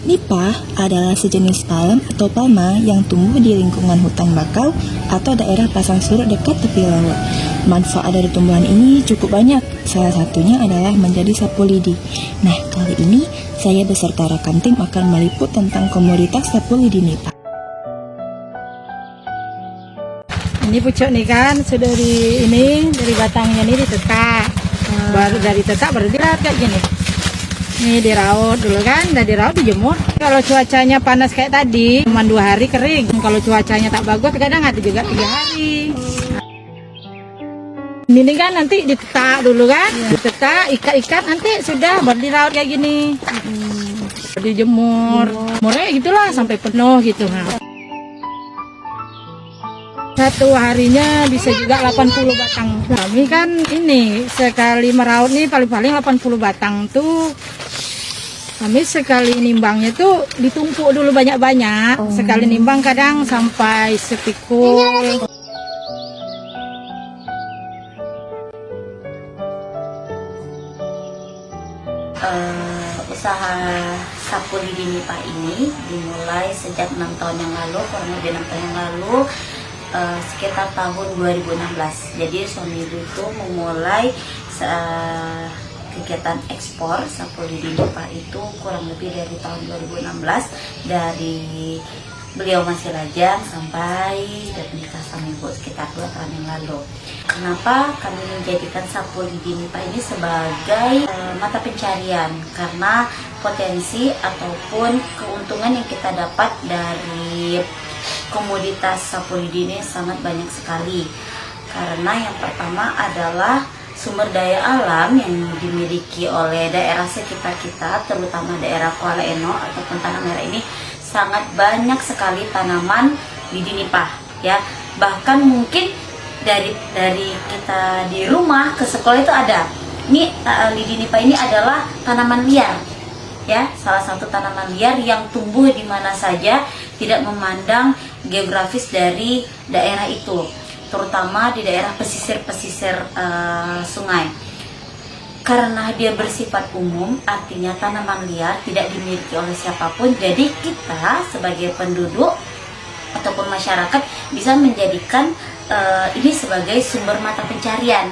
Nipah adalah sejenis palem atau palma yang tumbuh di lingkungan hutan bakau atau daerah pasang surut dekat tepi laut. Manfaat dari tumbuhan ini cukup banyak, salah satunya adalah menjadi sapu lidi. Nah, kali ini saya beserta rekan tim akan meliput tentang komoditas sapu lidi nipah. Ini pucuk nih kan, sudah dari batangnya ini ditetak. Baru dari tetak baru diraut kayak gini. Ini diraut dulu kan, udah diraut dijemur. Kalau cuacanya panas kayak tadi, cuma 2 hari kering. Kalau cuacanya tak bagus, kadang ada juga 3 hari. Ini kan nanti ditetak dulu kan, ditetak, ikat-ikat nanti sudah baru diraut kayak gini. Dijemur, murah gitulah sampai penuh gitu. Satu harinya bisa juga 80 batang. Kami kan ini sekali meraut nih paling-paling 80 batang tuh. Kami sekali nimbangnya tuh ditumpuk dulu banyak-banyak. Sekali nimbang kadang sampai sepikul. Usaha sapu lidi nipah ini dimulai sejak 6 tahun yang lalu, kurang lebih 6 tahun yang lalu, sekitar tahun 2016. Jadi suami ibu itu memulai kegiatan ekspor sapu lidi nipah itu kurang lebih dari tahun 2016, dari beliau masih lajang sampai menikah sama ibu sekitar 2 tahun yang lalu. Kenapa kami menjadikan sapu lidi nipah ini sebagai mata pencarian? Karena potensi ataupun keuntungan yang kita dapat dari komoditas sapu lidi ini sangat banyak sekali. Karena yang pertama adalah sumber daya alam yang dimiliki oleh daerah sekitar kita, terutama daerah Kuala Eno ataupun Tanah Merah ini sangat banyak sekali tanaman lidi nipah ya. Bahkan mungkin dari kita di rumah ke sekolah itu ada. Ini lidi nipah ini adalah tanaman liar ya, salah satu tanaman liar yang tumbuh di mana saja, tidak memandang geografis dari daerah itu, terutama di daerah pesisir-pesisir sungai. Karena dia bersifat umum, artinya tanaman liar tidak dimiliki oleh siapapun. Jadi kita sebagai penduduk ataupun masyarakat bisa menjadikan ini sebagai sumber mata pencarian.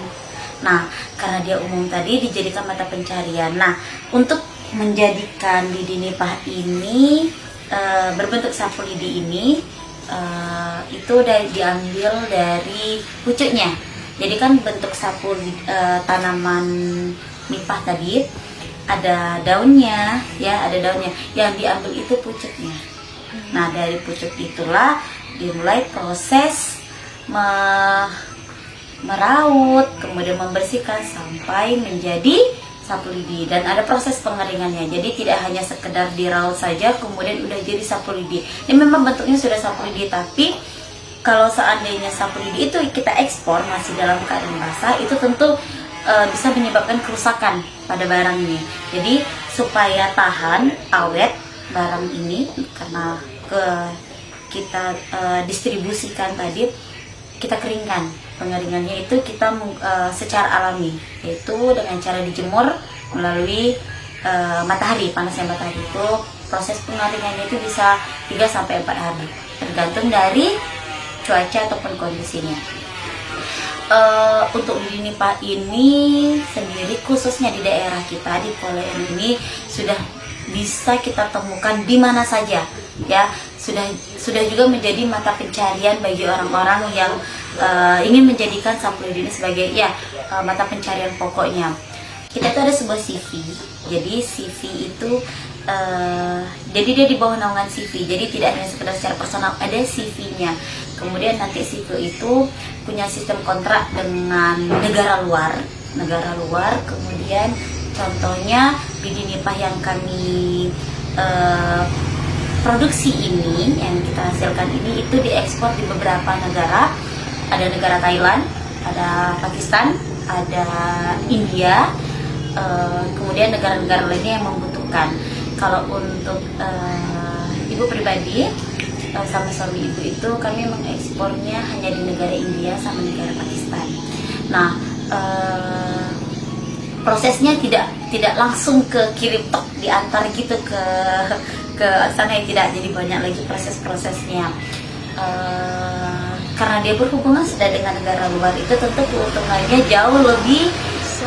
Nah, karena dia umum tadi dijadikan mata pencarian. Nah, untuk menjadikan lidi nipah ini berbentuk sapu lidi ini itu diambil dari pucuknya. Jadi kan bentuk sapu tanaman nipah tadi ada daunnya ya, ada daunnya. Yang diambil itu pucuknya. Nah, dari pucuk itulah dimulai proses meraut, kemudian membersihkan sampai menjadi sapu lidi, dan ada proses pengeringannya. Jadi tidak hanya sekedar diraut saja kemudian udah jadi sapu lidi. Ini memang bentuknya sudah sapu lidi, tapi kalau seandainya sapu lidi itu kita ekspor masih dalam keadaan basah, itu tentu bisa menyebabkan kerusakan pada barang ini. Jadi supaya tahan awet barang ini, karena kita distribusikan tadi, kita keringkan. Pengeringannya itu kita secara alami, yaitu dengan cara dijemur melalui matahari, panasnya matahari. Itu proses pengeringannya itu bisa 3-4 hari, tergantung dari cuaca ataupun kondisinya. Untuk lidi nipah ini sendiri, khususnya di daerah kita di Kuala Eno ini, sudah bisa kita temukan di mana saja ya. Sudah juga menjadi mata pencarian bagi orang-orang yang ingin menjadikan sapu lidi ini sebagai mata pencarian pokoknya. Kita itu ada sebuah CV. Jadi CV itu jadi dia di bawah naungan CV. Jadi tidak hanya sekedar secara personal, ada CV-nya. Kemudian nanti CV itu punya sistem kontrak dengan negara luar. Kemudian contohnya lidi nipah yang kami produksi ini, yang kita hasilkan ini, itu diekspor di beberapa negara. Ada negara Thailand, ada Pakistan, ada India, kemudian negara-negara lainnya yang membutuhkan. Kalau untuk ibu pribadi sama suami ibu itu, kami mengekspornya hanya di negara India sama negara Pakistan. Nah, prosesnya tidak langsung ke kirim tok diantar gitu ke sana, ya tidak, jadi banyak lagi proses-prosesnya. Karena dia berhubungan sudah dengan negara luar, itu tentu keuntungannya jauh lebih,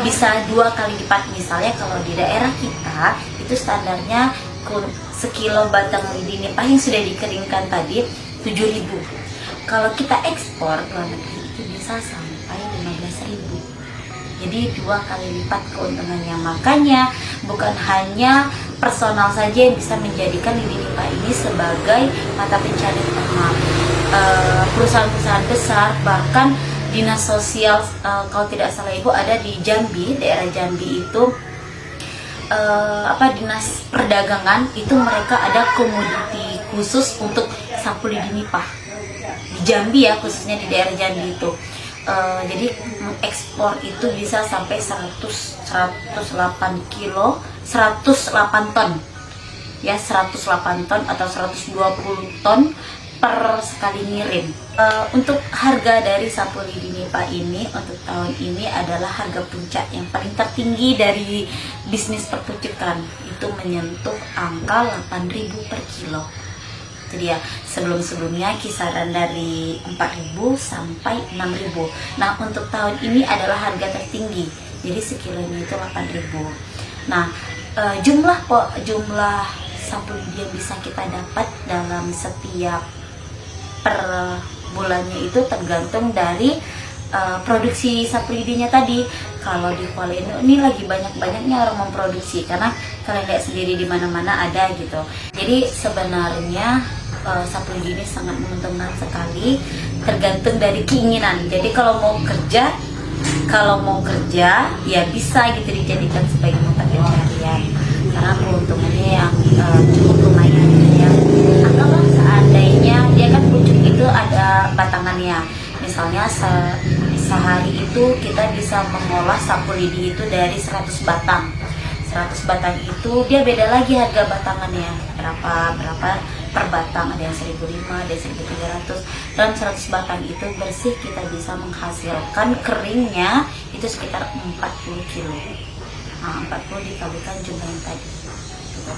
bisa 2 kali lipat. Misalnya kalau di daerah kita itu standarnya sekilo batang lidi nipah yang sudah dikeringkan tadi 7.000. Kalau kita ekspor ke luar negeri itu bisa sampai 15.000. Jadi 2 kali lipat keuntungannya. Makanya bukan hanya personal saja yang bisa menjadikan lidi nipah ini sebagai mata pencarian utama. Perusahaan-perusahaan besar, bahkan dinas sosial, kalau tidak salah ibu ada di Jambi, daerah Jambi itu dinas perdagangan itu mereka ada komoditi khusus untuk sapu lidi nipah di Jambi ya, khususnya di daerah Jambi itu. Jadi mengekspor itu bisa sampai 108 ton ya, 108 ton atau 120 ton per sekali ngirim. Untuk harga dari sapu lidi nipah ini untuk tahun ini adalah harga puncak yang paling tertinggi dari bisnis perpucukan, itu menyentuh angka 8.000 per kilo. Jadi ya, sebelum-sebelumnya kisaran dari 4.000 sampai 6.000. Nah, untuk tahun ini adalah harga tertinggi. Jadi sekilonya itu 8.000. Nah, jumlah sapu lidi yang bisa kita dapat dalam setiap per bulannya itu tergantung dari produksi sapu lidinya tadi. Kalau di Kuala ini lagi banyak-banyaknya orang memproduksi, karena kalian lihat sendiri di mana-mana ada gitu. Jadi sebenarnya sapu lidi ini sangat menguntungkan sekali, tergantung dari keinginan. Jadi kalau mau kerja ya bisa gitu dijadikan sebagai mata pencarian, karena keuntungannya yang cukup lumayan ya. Atau seandainya dia kan pucuk itu ada batangannya, misalnya sehari itu kita bisa mengolah sapu lidi itu dari 100 batang. 100 batang itu dia beda lagi harga batangannya, berapa per batang, ada yang 1.500, ada yang 1.300. Dalam 100 batang itu bersih kita bisa menghasilkan keringnya itu sekitar 40 kilo. Nah, 40 dikalikan jumlah yang tadi gitu.